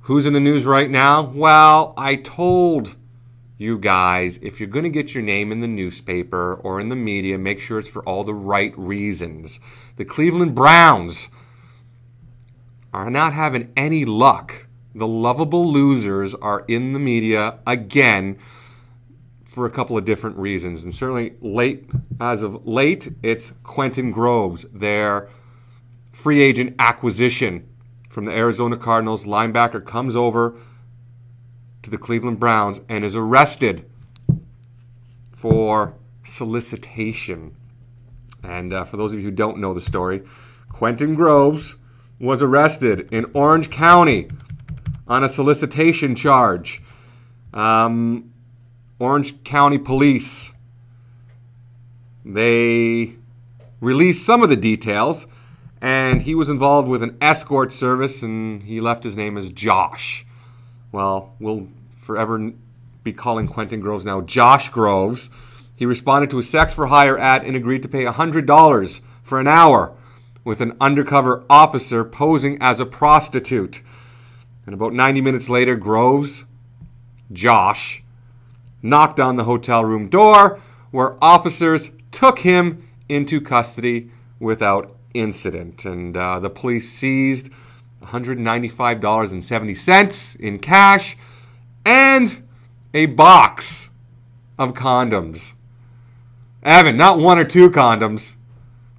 Who's in the news right now? Well, I told you guys, if you're going to get your name in the newspaper or in the media, make sure it's for all the right reasons. The Cleveland Browns are not having any luck. The lovable losers are in the media again for a couple of different reasons. And certainly as of late, it's Quentin Groves, their free agent acquisition from the Arizona Cardinals. Linebacker comes over to the Cleveland Browns and is arrested for solicitation. And for those of you who don't know the story, Quentin Groves was arrested in Orange County on a solicitation charge. Orange County Police, they released some of the details, and he was involved with an escort service, and he left his name as Josh. Well, we'll forever be calling Quentin Groves now Josh Groves. He responded to a sex-for-hire ad and agreed to pay $100 for an hour with an undercover officer posing as a prostitute. And about 90 minutes later, Groves, Josh, knocked on the hotel room door, where officers took him into custody without incident. And the police seized $195.70 in cash and a box of condoms. Evan, not one or two condoms,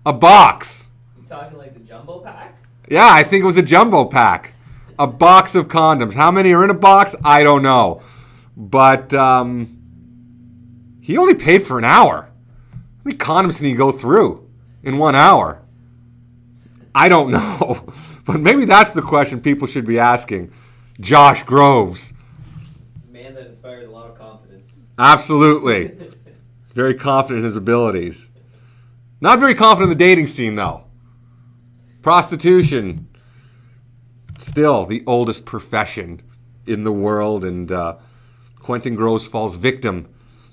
a box. You talking like the jumbo pack? Yeah, I think it was a jumbo pack. A box of condoms. How many are in a box? I don't know. But he only paid for an hour. How many condoms can he go through in 1 hour? I don't know. But maybe that's the question people should be asking. Josh Groves. He's a man that inspires a lot of confidence. Absolutely. He's very confident in his abilities. Not very confident in the dating scene, though. Prostitution. Still the oldest profession in the world. And Quentin Groves falls victim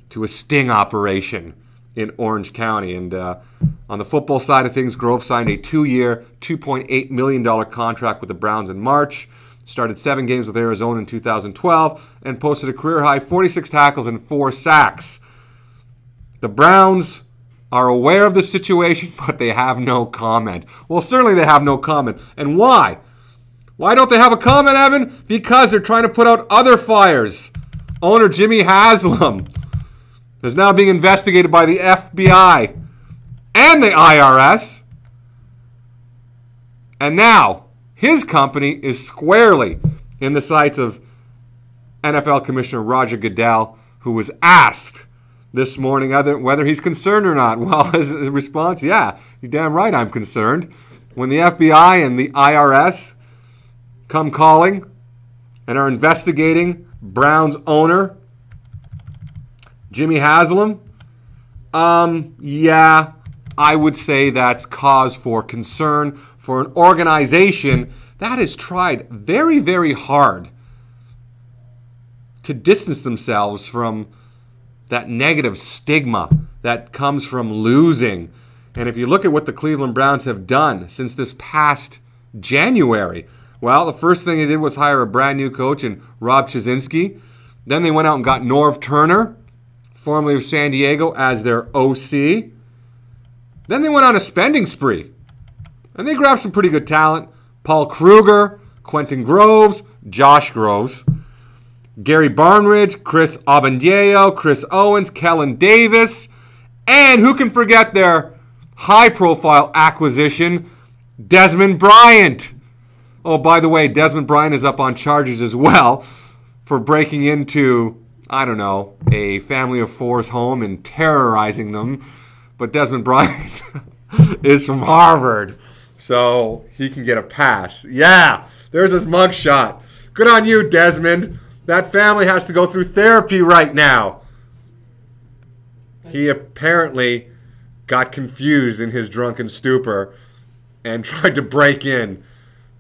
to a sting operation in Orange County. And on the football side of things, Groves signed a 2-year, $2.8 million contract with the Browns in March, started 7 games with Arizona in 2012, and posted a career-high 46 tackles and 4 sacks. The Browns are aware of the situation, but they have no comment. Well, certainly they have no comment. And why? Why don't they have a comment, Evan? Because they're trying to put out other fires. Owner Jimmy Haslam is now being investigated by the FBI and the IRS. And now his company is squarely in the sights of NFL Commissioner Roger Goodell, who was asked this morning whether he's concerned or not. Well, his response, yeah, you're damn right I'm concerned. When the FBI and the IRS come calling and are investigating Browns owner Jimmy Haslam, yeah, I would say that's cause for concern for an organization that has tried very, very hard to distance themselves from that negative stigma that comes from losing. And if you look at what the Cleveland Browns have done since this past January, well, the first thing they did was hire a brand new coach in Rob Chizzinski. Then they went out and got Norv Turner, formerly of San Diego, as their OC. Then they went on a spending spree. And they grabbed some pretty good talent. Paul Kruger, Quentin Groves, Josh Groves, Gary Barnridge, Chris Abendeo, Chris Owens, Kellen Davis, and who can forget their high-profile acquisition, Desmond Bryant. Oh, by the way, Desmond Bryant is up on charges as well for breaking into, I don't know, a family of four's home and terrorizing them. But Desmond Bryant is from Harvard, so he can get a pass. Yeah, there's his mugshot. Good on you, Desmond. That family has to go through therapy right now. He apparently got confused in his drunken stupor and tried to break in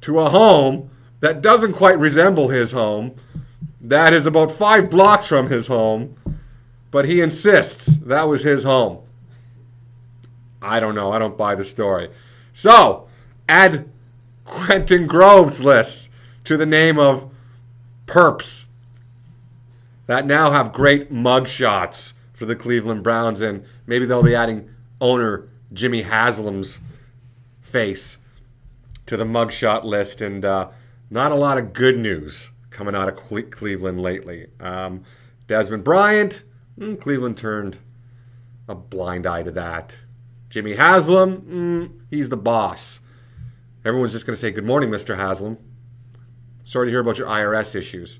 to a home that doesn't quite resemble his home, that is about 5 blocks from his home, but he insists that was his home. I don't know. I don't buy the story. So, add Quentin Groves' list to the name of perps that now have great mug shots for the Cleveland Browns, and maybe they'll be adding owner Jimmy Haslam's face to the mugshot list, and not a lot of good news coming out of Cleveland lately. Desmond Bryant, Cleveland turned a blind eye to that. Jimmy Haslam, he's the boss. Everyone's just going to say, good morning, Mr. Haslam. Sorry to hear about your IRS issues.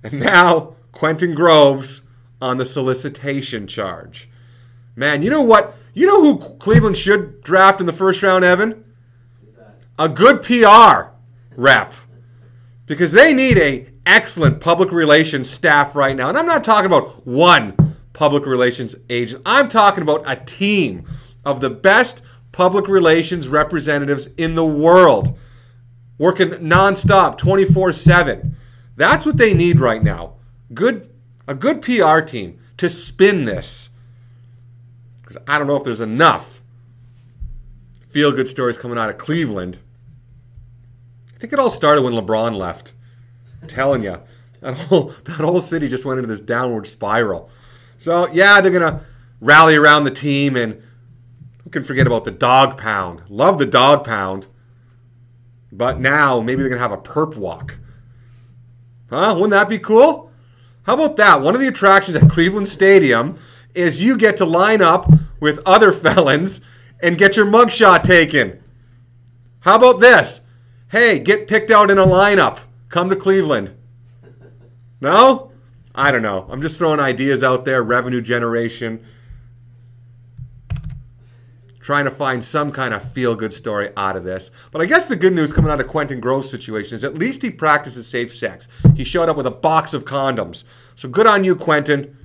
And now, Quentin Groves on the solicitation charge. Man, you know what? You know who Cleveland should draft in the first round, Evan? A good PR rep. Because they need an excellent public relations staff right now. And I'm not talking about one public relations agent. I'm talking about a team of the best public relations representatives in the world, working nonstop, 24/7. That's what they need right now. A good PR team to spin this. Because I don't know if there's enough feel-good stories coming out of Cleveland. I think it all started when LeBron left. I'm telling you, that whole city just went into this downward spiral. So, yeah, they're going to rally around the team, and who can forget about the dog pound? Love the dog pound. But now, maybe they're going to have a perp walk. Huh? Wouldn't that be cool? How about that? One of the attractions at Cleveland Stadium is you get to line up with other felons and get your mugshot taken. How about this? Hey, get picked out in a lineup. Come to Cleveland. No? I don't know. I'm just throwing ideas out there, revenue generation. Trying to find some kind of feel-good story out of this. But I guess the good news coming out of Quentin Groves' situation is at least he practices safe sex. He showed up with a box of condoms. So good on you, Quentin.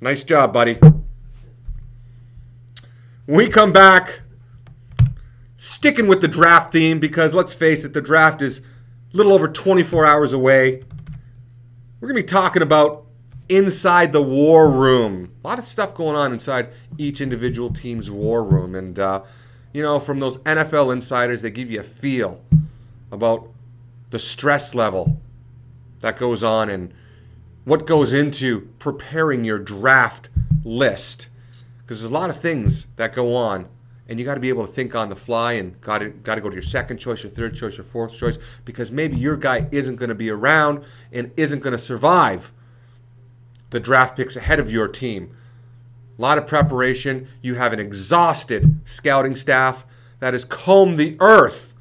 Nice job, buddy. When we come back, sticking with the draft theme, because let's face it, the draft is a little over 24 hours away. We're going to be talking about inside the war room. A lot of stuff going on inside each individual team's war room. And, you know, from those NFL insiders, they give you a feel about the stress level that goes on and what goes into preparing your draft list. Because there's a lot of things that go on, and you got to be able to think on the fly, and got to go to your second choice, your third choice, your fourth choice, because maybe your guy isn't going to be around and isn't going to survive the draft picks ahead of your team. A lot of preparation. You have an exhausted scouting staff that has combed the earth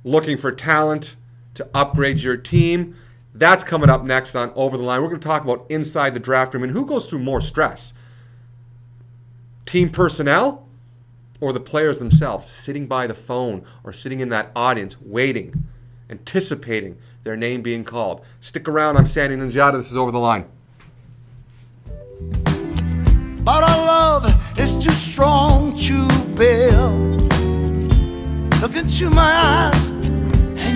looking for talent to upgrade your team. That's coming up next on Over the Line. We're going to talk about inside the draft room and who goes through more stress. Team personnel or the players themselves sitting by the phone or sitting in that audience waiting, anticipating their name being called. Stick around. I'm Sandy Annunziata. This is Over the Line. But our love is too strong to bear. Look into my eyes,